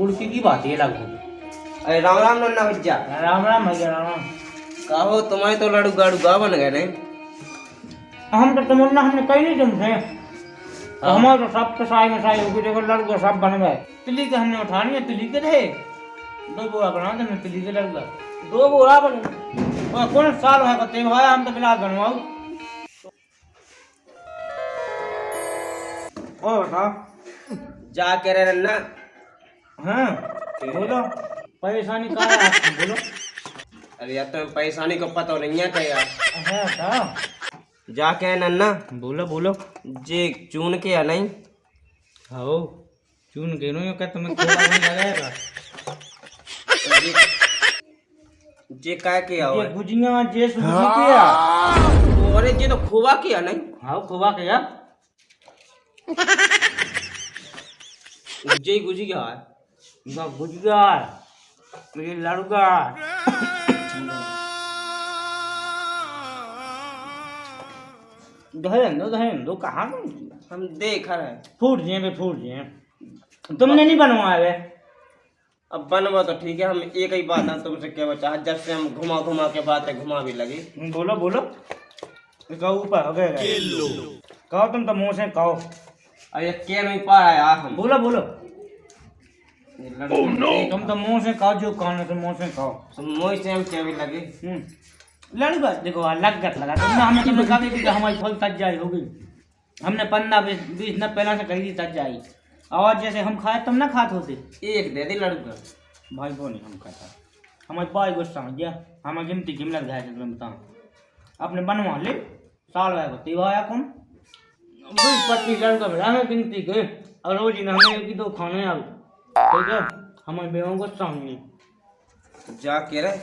बुड़की की बात है लगभग। अरे राम राम नन्ना भैया। राम राम भैया राम राम। कहो तुम्हारे तो लड़ू गाड़ू गा बन गए नहीं। हम तो तमन्ना हमने कही नहीं तुमसे। हमारे तो सब कसाई मसाई हो गई, देखो लड़का सब बन गए। तिली के हमने उठानी है, तिली के थे 2 बोरा बना दे, तिली के लड़का 2 बोरा बने। और कौन साल है का तेल भाई, हम तो बिना बनवाऊ। और बता जा के रे नन्ना। हाँ बोलो परेशानी का है आपको, बोलो। अरे यार तुम्हें परेशानी को पता नहीं है क्या यार। है बता जा के नन्ना बोलो बोलो। जे चून के या नहीं। आओ चुन के नो क्या तुम्हें खोला नहीं लगाएगा। जे काय के आओ ये गुजिया जे सुजी किया। अरे जे तो खोवा किया नहीं। हाँ खोवा किया। जे गुजी क्या है। इनका गुजिया ये लड़का दहन दो कहाँ हम देख रहे हैं। फूट जिए तुमने नहीं बनवाया। अब बनवा तो ठीक है, हम एक ही बात है तुमसे क्या बचा। जब से हम घुमा घुमा के बातें घुमा भी लगी। बोलो बोलो कहो ऊपर हो गए कहो तुम तो मुँह से कहो। अरे क्या नहीं पा रहा यार हम। बोलो बोलो तुम तो मुँह से कहो, जो कहना तो मुँह से कहो। मुँह से हम क्या भी लगे। लड़का देखो लगत लगा तुमने, हमने तुमने कहा कि हमारी फल तज जाई होगी। हमने 15-20 दिन पहले से कही थी तज जाई। आवाज जैसे हम खाए तुम ना खाते होते। एक दे दी लड़का भाई वो नहीं हम खाता। हमारे बाई गुस्सा में गया, हमें गिनती गिमलत गया तुम्हें बताऊँ। अपने बनवा ले साल है तिवाया कौन 20-25 लड़का मिला हमें गिनती के। और रोज ही हमें एक 2 खाने आए, ठीक है। हमारे बेवों को सामने जा के रहे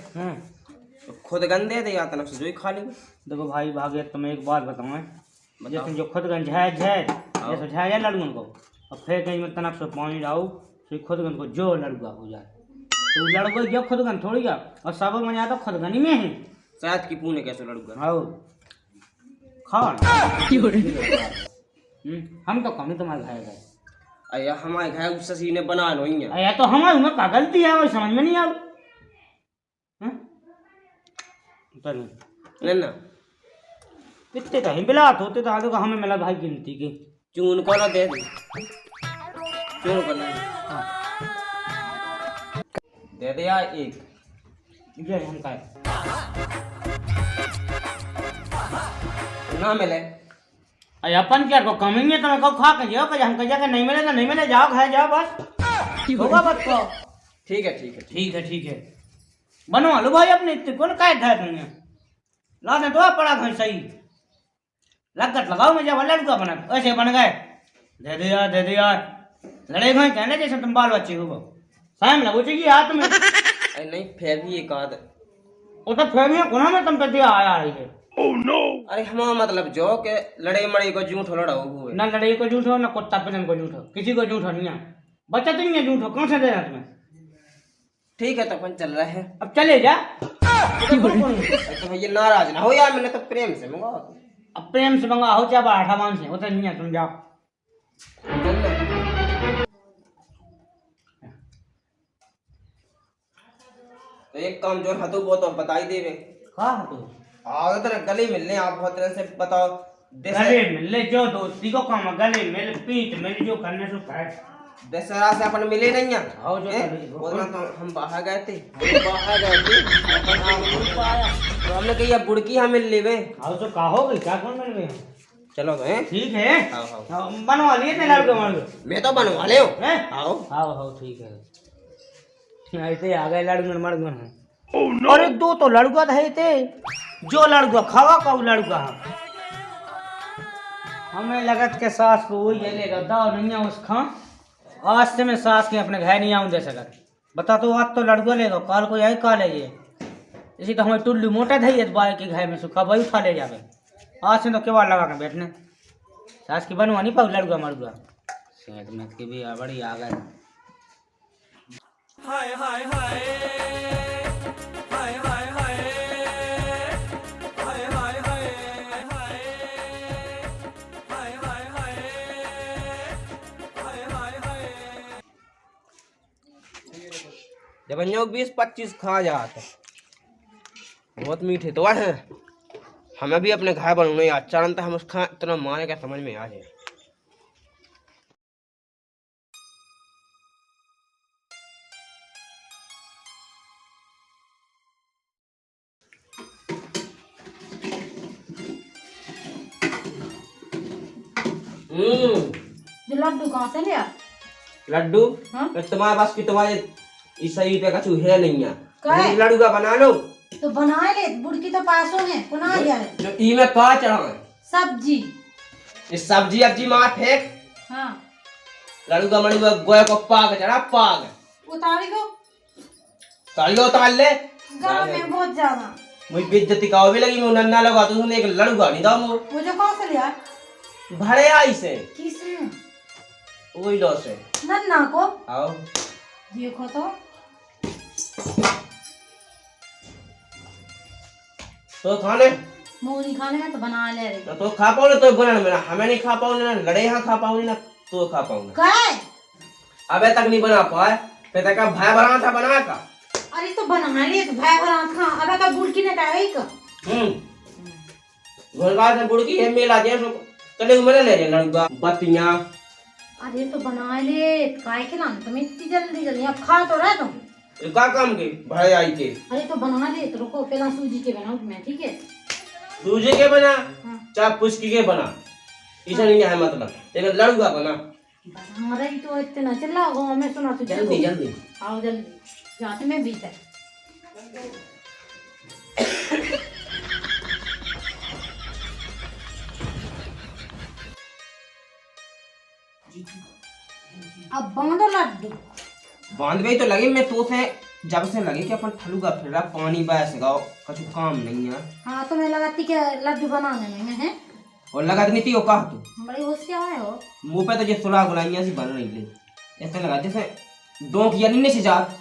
तो खुद गंदे दे या तनक से जो ही खा लेंगे। देखो भाई भागे तुम्हें एक बात बताऊँ, जैसे जो खुद गंज है जैसे है लड़कों को, और फिर कहीं में तनक से पानी डालो तो खुद गन को जो लड़का हो जाए तो लड़को जब खुद गन थोड़ी जा। और सब मजा तो खुद गनी में है शायद की पुणे कैसे लड़का। आओ खाओ हम तो कमी तुम्हारे घर गए। अया हमारे घर ससी ने बना लो ही है। अया तो हमारे में क्या गलती है, वो समझ में नहीं आओ। ना कितने कहीं बिलात होते तो आगे का हमें मिला भाई गिनती के। चून को ना दे दे, चून को ना दे दे यार एक ये हम का ना मिले। अरे अपन क्या को कमेंगे तो मैं को खा के जाओ, हम कह जाके नहीं मिले तो नहीं मिले, जाओ खाए जाओ बस होगा बस को। ठीक है ठीक है ठीक है बनवा लो भाई अपने इतने कौन काय था तुमने लाने तो पड़ा घर सही लगत लगाओ मैं जब लड़का बना ऐसे बन गए। दे दे यार लड़े गए कहने जैसे तुम बाल बच्चे हो शाम लगो चाहिए हाथ में। अरे नहीं फिर भी एक आध वो तो फिर भी कोना में तुम पे दिया आया है। Oh no. अरे हमारा मतलब जो के लड़े मड़े को झूठ लड़ा हो ना लड़े को झूठ हो ना कुत्ता पिलन को झूठ हो, किसी को झूठ नहीं है। बच्चा तो नहीं है झूठ हो, कौन सा दे रहा तुम्हें। ठीक है तो अपन चल रहे हैं, अब चले जा। तो भैया नाराज ना हो यार, मैंने तो प्रेम से मंगा। अब प्रेम से मंगा हो चाहे आठा मान से होता नहीं है, तुम जाओ। तो एक काम जो हतु वो तो बता ही देवे। हाँ तो आओ तो गले मिलने आप बहुत तरह से बताओ। गले मिलने जो दोस्ती को काम गले मिल पीट मिल जो करने से कर दशहरा से अपन मिले नहीं है। आओ जो बोलना तो हम बाहर गए थे तो हमने कही बुड़की हम मिल लेवे। आओ तो कहो गई क्या कौन मिल गए। चलो तो है ठीक है बनवा लिए थे लड़के मर्द। मैं तो बनवा ले आओ आओ ठीक है ऐसे आ गए लड़के मर्द है। अरे 2 तो लड़का थे जो लड़का खावा का वो लड़का हमें लगत के सास को वही लेगा दाव नहीं है उसका। आज से मैं सास के अपने घर नहीं आऊँ दे सकत। बता तो आज तो लड़को लेगा काल को यही का ले इसी तो हमारी टुल्लू मोटा धैय बाई के घर में सुखा वही उठा ले जावे। आज से तो केवाड़ लगा के बैठने सास की बनवा नहीं पाऊ लड़का मड़ुआ सेहत में के भी बड़ी आ गए। हाय हाय हाय हाय हाय हाय हाय हाय हाय हाय हाय हाय हाय हाय जब 20-25 खा जाते बहुत मीठे तो है। हमें भी अपने घर बनूंगे यार, चांद हम उसका इतना मारे क्या समझ में आ जाए। जो लड्डू कहाँ से लिया? लड्डू हाँ? तो तुम्हारे पास की तुम्हारे इस सही पे कछु है नहीं है। क्या है? लड्डू का बना लो तो बना ले, बुड़की तो पासों है, बना लिया है। जो ई में का चढ़ा है सब्जी। इस सब्जी अब्जी मार फेंक। हाँ। लड्डू का मणि गोया को पाग चढ़ा पाग उतारी को। तालियो उतार ले। गाँव में बहुत ज्यादा। मुझे बेइज्जती का भी लगी, मैं नन्ना लगा तू एक लड्डू का नहीं दाऊं मुझे कौन से लिया? भरे आई से किसने? वही लो से नन्ना को। आओ देखो तो खाने मूली खाने में तो बना ले रही। तो खा पाओ तो बना मेरा हमें नहीं खा पाओ ना लड़े यहाँ खा पाओ ना तो खा पाऊंगा। क्या? अबे तक नहीं बना पाए फिर तक भाई बना था बना का। अरे तो बना लिए तो भाई बना था। अब का बुड़की ने कहा एक। घोलवा से बुड़की है मेला जैसे चले मैंने ले लड़ूंगा बत्तियां। अरे तो बना ले, काय के लाना तुम इतनी जल्दी जल्दी? अब खा तो रहा तुम। का काम के भाई आई के। अरे तो बना ले, तो रुको पहला सूजी के बनाऊं मैं, ठीक है? दूजे के बना हाँ। चाहे पुष्की के बना इसे नहीं है मतलब लेकिन लड़ूंगा बना। बना रही तो इतना चिल्ला गाँव में सुना तुझे। जल्दी जल्दी आओ जल्दी, जाते में बीत है। अब बांधो लड्डू। बांध गई तो लगे मैं तो से जब से लगे कि अपन ठलूगा फिर रहा पानी बस गाओ कछु काम नहीं है। हाँ तो मैं लगाती के लड्डू बनाने में है। और लगा नहीं थी वो कहा तू बड़ी होशियार है हो। मुंह पे तो ये सुला गुलाइयां सी बन रही ले ऐसे लगा जैसे डोंक या नहीं से जात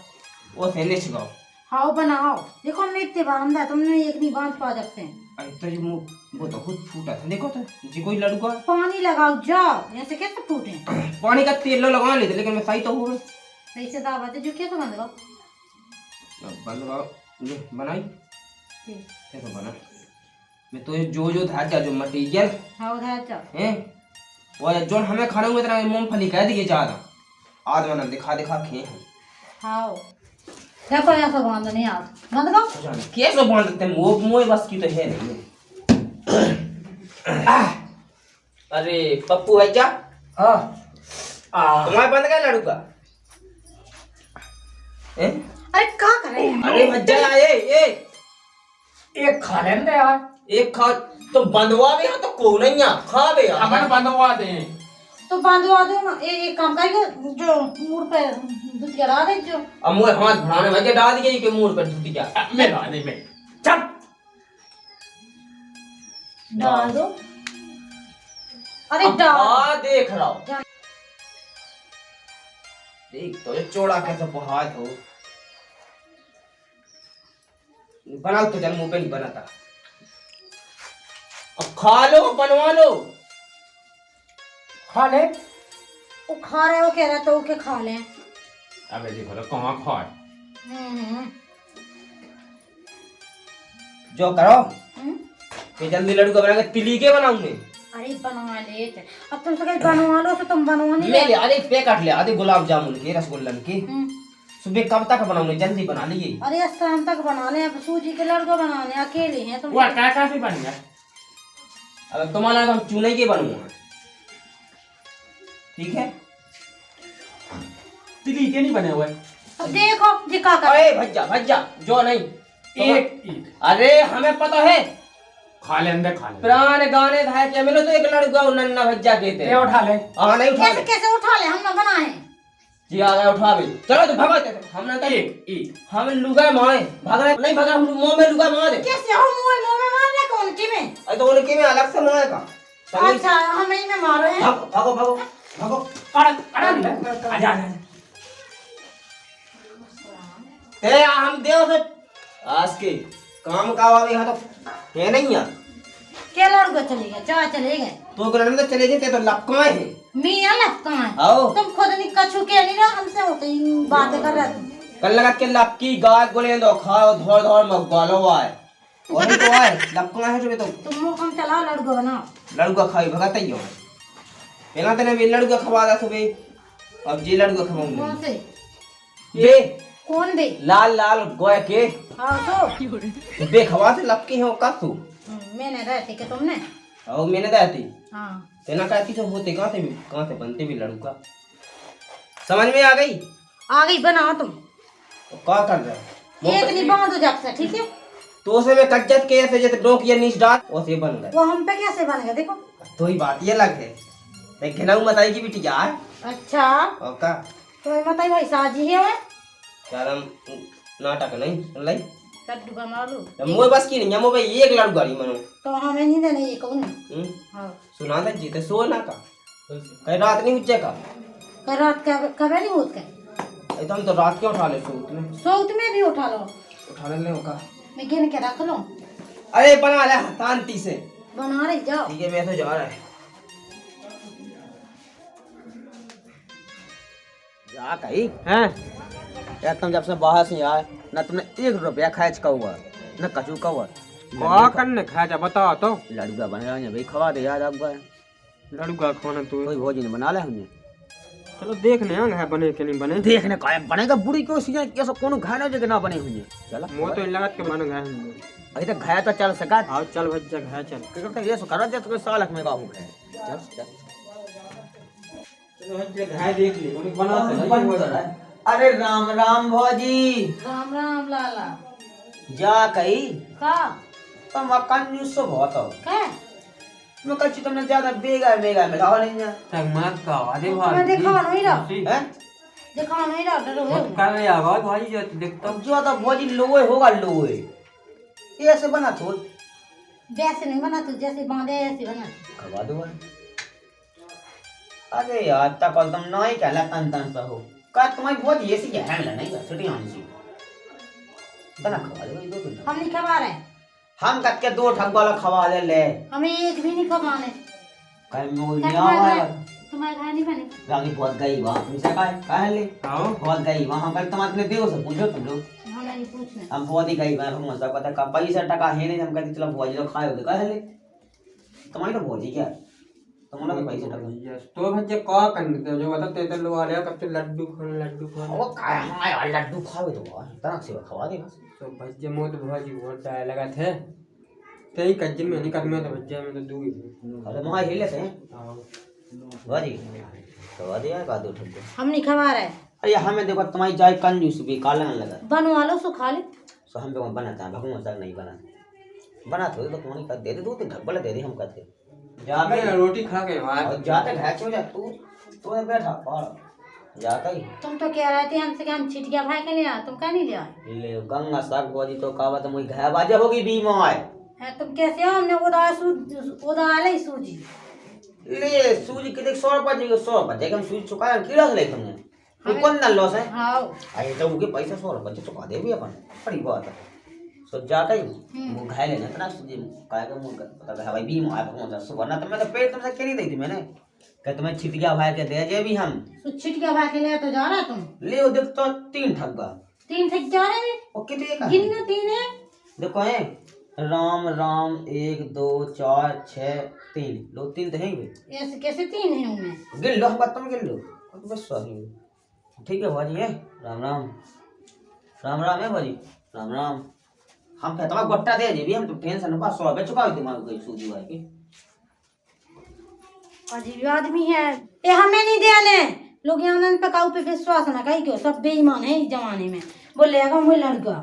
वो से ले गाओ। हाँ बनाओ, देखो हमने इतने बांधा, तुमने एक नहीं बांध पा सकते। अरे तो ये मुंह वो तो खुद फूटा था देखो तो जी कोई लड़ू का पानी लगाओ जाओ, ऐसे कैसे फूटे? पानी का तेल लगा लेते लेकिन मैं सही तो हो सही से दावा जो कैसे बंद करो? बंद गाओ ये बनाई ठीक। कैसे बना मैं तो जो जो धागा जो मटेरियल हाँ उधर जाओ हैं वो जो हमें खाने में इतना मूंगफली कह दिए ज्यादा आज मैंने दिखा दिखा खे हाँ देखो ऐसा बांध नहीं आ बंद करो। कैसे बांध देते हैं वो मोए बस की तो है नहीं। अरे पप्पू है क्या? हाँ तुम्हारे बंद कर लड़ू का अरे क्या करे? अरे भज्जा आए ये एक खा लेंगे यार। एक खा तो बंदवा भी तो को नहीं आ खा बे यार अपन बंदवा दे तो बांधवा दो ना। एक काम करेगा जो मुड़ पे दूध गिरा दे जो। अब मोए हाथ बढ़ाने भज्जा डाल दिए कि मुंह पे धुती क्या मैं ना नहीं मैं चल डाल दो। अरे डाल देख रहा हूँ देख तो ये चौड़ा कैसे बहात हो बनाओ तो चल मुंह पे नहीं बनाता अब खा लो बनवा लो खा ले। वो खा रहे हो कह रहा तो के खा ले। अबे देखो तो कहाँ खाए जो करो मैं जल्दी लड्डू का बना के तिली के बनाऊंगे। अरे बनवा ले अब तुम सब बनवा लो तो तुम बनवा नहीं ले ले आधे पैकेट ले आधे गुलाब जामुन के रसगुल्लन के हम्म। सुबह कब तक बनाऊंगे जल्दी बना लीजिए। अरे शाम तक बना ले, अब सूजी के लड्डू बनाने अकेले हैं तुम। वो क्या से बन गया? अब तुम्हारा हम चूने के बनूंगा ठीक है तिली के नहीं बने हुए। अब देखो जी का कर। अरे भज्जा भज्जा जो नहीं एक अरे हमें पता है खा ले अंदर खा ले। पुराने गाने था कि मिलो तो एक लड़का नन्ना भज्जा कहते ये उठा ले। हाँ नहीं उठा कैसे कैसे उठा ले, हम ना बनाए। जी आ गया उठा भी चलो तो भगा हमने तो एक हम लुगा मारे भागना नहीं भागा हम मुंह में लुगा मार दे कैसे हो मुंह में मारने कौन की में? अरे तो उनके में अलग से मुंह का अच्छा हम ही में मारो हैं। भागो भागो भागो भागो आजा आजा ते हम देव से आज के काम का वाले यहाँ तो है नहीं यार के लड़को चले गए जा चले गए तो ग्रहण में चले जाते तो लपका है मैं अलग कहाँ है? आओ तुम खुद नहीं कछु के नहीं रहा हमसे होते ही बातें कर रहे तुम। कल लगत के लपकी गाय गोले दो खाओ धोर धोर मग गालो आए और तो आए लपका है जो तो तुम मुंह कम चला लड़को बनाओ लड़का खाई भगत ही हो पहला तने वे लड़का खवा दा सुबे अब जी लड़का खवाऊंगे कौन से बे कौन बे लाल लाल गोय के हाँ तो बे खवा से लपकी हो का तू मैंने रहती कि तुमने और मैंने देती हाँ तेना कहती तो होते कहां से बनते भी लड़का समझ में आ गई आ गई बनाओ तुम तो क्या कर रहा है एक नहीं बांधो जब से ठीक है तो उसे में कज्जत के ऐसे जैसे डोक या नीच डाल उसे बन गए वो हम पे कैसे बन गए देखो तो ही बात ये अलग है लेकिन घिनाऊ बताई की बिटिया है अच्छा और का तुम्हें बताई भाई साजी है वो क्या हम नाटक नहीं सुन लाई लड्डू बना लो मोए बस की नहीं मोए भाई एक लड़ू गाड़ी मनो तो हमें नहीं देना ये कौन हाँ सुना था जीते सो ना का कई रात नहीं हुज्जे का कल रात कब नहीं होत के तो हम तो रात के उठा ले सूत में सोत में भी उठा लो उठा ले का मैं गिन के रख लो अरे बना ले तांती से बना रही जाओ ठीक है मैं तो जा रहा है जा कहीं हैं यार तुम जब से बाहर से आए ना तुमने 1 रुपया खर्च का हुआ ना कचू का हुआ क्या करने खाया जा बताओ तो लड़का बन रहा है भाई खवा दे यार आपका लड़का खाना तू कोई भोजन बना ले हमने चलो देखने आंग है बने कि नहीं बने देखने का बनेगा बुरी क्यों सीजन कैसा कोनो खाना जगह ना बने हुए चलो वो तो लगत के बन गए हम अभी तक खाया तो चल सका आओ चल भज्जा है चल क्या करते ये सो करा जब कोई साल में का हो चल चल चलो भज्जा है देख ले उन्हें बना अरे राम राम भौजी राम राम लाला जा कही का तो मकान न्यूज़ से बहुत हो क्या मैं कच्ची तुमने ज्यादा बेगा बेगा मिलाओ नहीं है तक मत का अरे तुम्हें देखा नहीं रहा हैं देखा नहीं रहा डरो है कर रही आवाज भाई जो देखता तब जो तो भौजी लोए होगा लोए ये ऐसे बना तो वैसे नहीं बना तू जैसे बांधे ऐसे बना खवा दो अरे यार तक तुम नहीं कहला तन तन सा हो का तुम्हारी भौजी ऐसी क्या है नहीं छुट्टी आनी सी बना खवा दो दो तीन हम नहीं खवा रहे हम कट के 2 ठग वाला खवा ले हमें एक भी नहीं खवाने कहीं मोल नहीं आवा तुम्हारे घर नहीं बने रानी बहुत गई वहां तुमसे कह ले आओ बहुत गई वहां कल तुम अपने देव से पूछो तुम लोग हमें नहीं पूछना हम बहुत ही गई मैं मजा पता का पैसा टका है नहीं हम कहते चलो भौजी लोग खाए कह ले तुम्हारी तो भौजी क्या तुम्हारा तो पैसा टका तो भज्जा क्या करने तो जो बता तेरे लोग आ रहे कब से लड्डू खाने वो काय हां यार लड्डू खावे तो तरह से खवा दे बस तो भज्जा मोद भाजी बहुत डाय लगा थे तेरी कज्जन में नहीं करने तो भज्जा में तो दूई अरे वहां हिले से आओ भौजी खवा दे यार का 2 ठग हम नहीं खवा रहे अरे हमें देखो तुम्हारी जाय कंजूस भी काला ना लगा बनवा लो सो खा ले सो हम पे बनाता है भगवान तक नहीं बना तो तुम्हारी कर दे 2-3 ठग बोले दे दे हम कहते जा मैं रोटी खा के और जाते घर क्यों जा तू बैठा पहाड़ जाता ही तुम तो कह रहे थे हमसे कि हम छिटिया भाई के लिए आ तुम क्या नहीं ले आए ले गंगा साग भौजी तो कावा तो मुई घर बाजे होगी बीमार है तुम कैसे हो हमने उदार ले सूजी ले सूजी के देख 100 रुपए जी 100 रुपए हम सूजी चुकाया कीड़ा से ले तुमने कोई कौन ना लॉस है हाँ आई तो उनके पैसा 100 रुपए चुका दे भी अपन बड़ी बात है सो जाता ही वो घाय लेना इतना सूजी काय का मुंह पता है भाई बीमार है कौन सा वरना तो मैं तो पेट तुमसे के नहीं दी थी मैंने कि तुम्हें छिटिया भाई के दे जे भी हम तो छिटिया भाई के लिए तो जा रहा तुम ले वो देख तो 3 ठग्गा 3 ठग जा रहे हैं वो कितने का गिन ना 3 है देखो है राम राम 1 2 4 6 3 लो 3 तो हैं भाई ऐसे कैसे 3 है उनमें गिन लो हम बात तुम गिन लो बस सॉरी ठीक है भाजी है राम राम राम राम है भाजी राम राम हम कहते हैं गोट्टा दे जी भी हम तो टेंशन ना 100 रुपए चुका देते मारो कोई सूजी भाई के अजीब आदमी है ये हमें नहीं देने लोग यहाँ पे काऊ पे विश्वास ना कहीं क्यों सब बेईमान है इस जमाने में बोल लेगा वो लड़का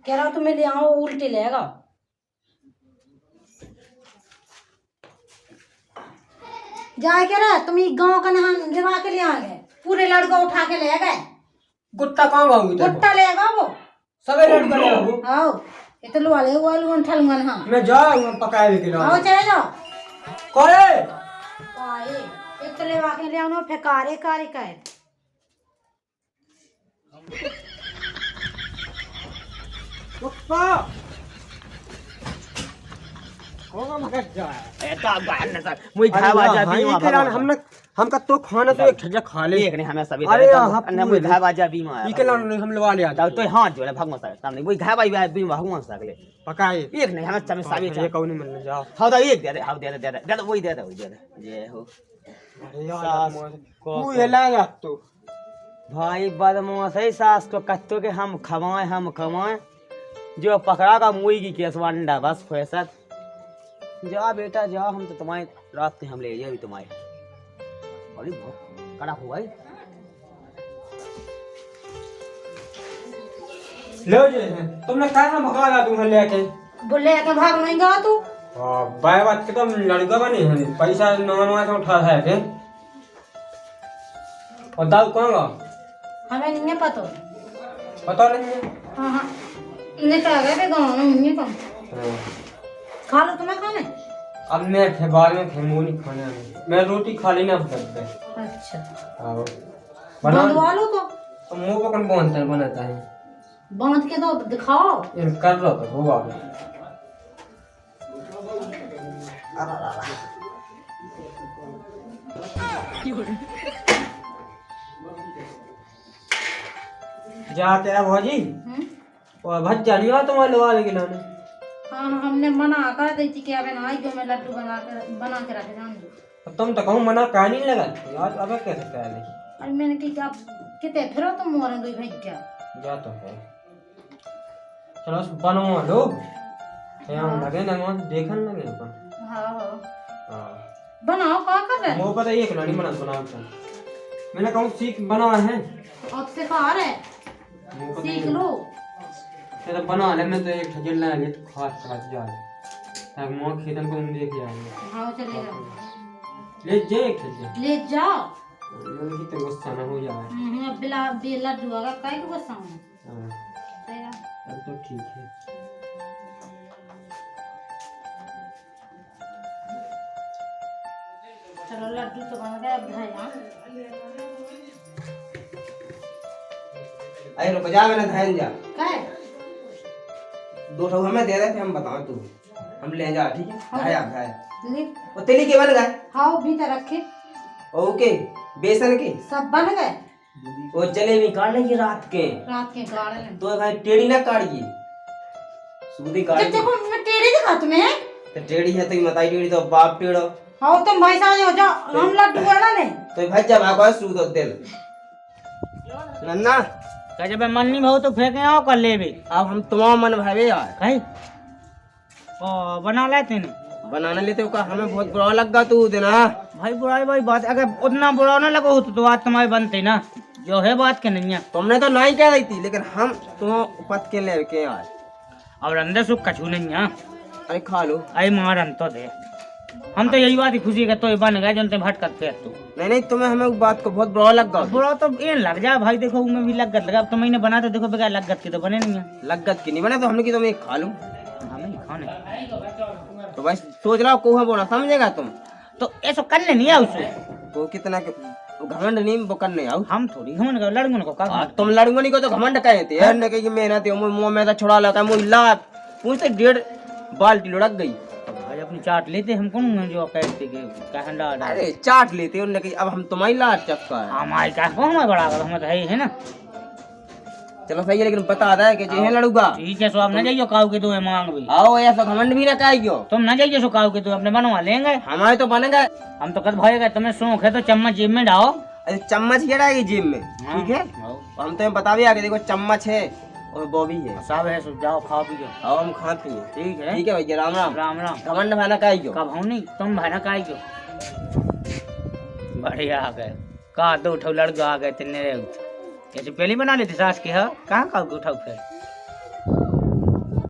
कह रहा तुम्हें ले आओ उल्टे लेगा जाए कह रहा तुम गाँव का नहान जमा के ले आ गए पूरे लड़का उठा के ले गए गुट्टा कहाँ भागू गुट्टा लेगा वो सबे लड़का ले भागू आओ ये तो लुआ ले वो लुआ ठल मन हाँ मैं जाऊँ पकाए के आओ चले जाओ कोई आए एक तो ले वाके ले आओ फेकारे कारे काए पप्पा मुई घाय बाजा बीमा हमने हमका तो खाना तो एक ठजा खा ले एक नहीं हमें सभी अरे यहाँ अन्य मुई घाय बाजा बीमा ई के लाने हम लवा ले तो तो हां जोड़े भगवान सामने मुई घाय बाजा बीमा भगवान सागले पकाए एक नहीं हमें चमे साबी ये कौन मिलने जाओ हां तो एक दे दे हां दे दे वही दे दे ये हो अरे यार तू ये लाया तू भाई बदमाश है सास को कत्तो के हम कमाए जो पकड़ा का मुई की केस वंडा बस फैसद जा बेटा जा हम तो तुम्हारे रात के हम ले जाए भी तुम्हारे अरे बहुत कड़ा हुआ है लो जे तुमने कहां भगाया तुम लेके बोले के भाग नहीं गया तू बाय बात के तुम लड़का बनी है पैसा नवा से उठा है के और दाल कौन गा हमें नहीं पता पता नहीं है हाँ हाँ इन्हें क्या गए गाँव में मुझे कम खा लो तुम्हें खाने अब मैं थे बाद में थे मुंह नहीं खाने में मैं रोटी खा लेना पड़ता है अच्छा आओ बना बंधवा लो तो मुंह पकड़ बनाता है बांध के तो दिखाओ ये कर लो तो होगा जा तेरा भौजी और भज्जा नहीं हुआ तुम्हारे लगा लेके लाने हाँ हमने मना कर दी थी कि अब ना जो मैं लड्डू बना के रखे जान दो तुम तो कहूँ मना कहा नहीं लगा यार अब कैसे कह ले और मैंने की आप कितने फिरो तुम मोर दो भैया जा तो है चलो बनवा लो यहाँ लगे ना वहाँ देखन लगे अपन हाँ हाँ हाँ बनाओ क्या कर रहे मुँह पता एक लड़ी बना बनाओ चल मैंने कहूँ सीख बना है अब से खा रहे सीख लो ये तो बना ले मैं तो एक ठजल ना ले तो खास खास जा ताकि मुँह खेतन को देख जाएंगे हाँ चलेगा ले जे एक ठजल ले जाओ ये की तो गुस्सा ना हो जाए अब बिला लड्डू आगा काय को बसाऊं हाँ तेरा अब तो ठीक है चलो लड्डू तो बन गया अब है हाँ अरे रुक जा मैंने ध्यान जा काय दो ठो हमें दे रहे थे हम बताओ तू हम ले जा ठीक है खाया खाया ले वो तेली के बन गए हाँ भीतर रखे ओके बेसन के सब बन गए वो जलेबी काट लेंगे रात के गाड़े में तो भाई टेढ़ी ना काटिए सूदी काट जब देखो मैं टेढ़ी दिखा तुम्हें तो टेढ़ी है तो मताई टेढ़ी तो बाप टेढ़ो हाँ तुम भाई साहब हो जाओ हम लड्डू बना ले तो भाई जब आको सूद हो दिल नन्ना कह जब मन नहीं भाव तो फेंके आओ कर ले भी अब हम तुम्हारा मन भावे यार भाई ओ बना लेते ने बनाने लेते हो का हमें बहुत बुरा लगा तू देना भाई बुराई भाई बात अगर उतना बुरा ना लगा हो तो बात तुम्हारी बनती ना जो है बात के नहीं है तुमने तो नहीं कह रही थी लेकिन हम तुम पत के ले के यार और अंदर सुख कछू नहीं है अरे खा लो आई मारन तो दे हम तो यही बात ही खुशी का तो बन गए जनते भटकत फिर तू नहीं तुम्हें हमें उस बात को बहुत बुरा लगा बुरा तो ये लग जा भाई देखो उनमें भी लगत लगा अब तो मैंने बना तो देखो बगैर लगत के तो बने नहीं है लगत की नहीं बना तो हमने की तुम एक खा लूं हमें नहीं खाने तो बस सोच रहा कोहा बोला समझेगा तुम तो ऐसा करने नहीं है उससे वो कितना घमंड नहीं वो करने आओ हम थोड़ी घमंड कर लड़कों को का तुम लड़ूंगी को तो घमंड कहे थे यार ने कही मेहनत है मुंह में छुड़ा लगा मुंह लात पूछते 1.5 बाल्टी लुढ़क गई भाई अपनी चाट लेते हम कौन जो कहते के कहंडा अरे चाट लेते उन्होंने कही अब हम तुम्हारी लात चक्का है हमारे का को हमें बड़ा कर हमें तो है ना चलो सही है लेकिन बता रहा है कि जे है लड़ूगा ठीक है सो आप न जाइयो काऊ के तुम्हें मांग भी आओ ऐसा घमंड भी ना कहियो तुम न जाइयो सो काऊ के तुम अपने बनवा लेंगे हमारे तो बन गए हम तो कद भाई गए तुम्हें शौक है तो चम्मच जेब में डालो अरे चम्मच ये रहेगी जिम में ठीक है हम तुम्हें बता भी आगे देखो चम्मच है और वो भी है सब है सो जाओ खाओ पियो आओ हम खाते हैं ठीक है भैया राम राम राम राम घमंड भाना कहियो कब हूँ नहीं तुम भाई ना काई क्यों बढ़िया आ गए का दो उठो लड़का आ गए तेने ऐसे पहले बना लेते सास के हाँ कहाँ का उठाओ फिर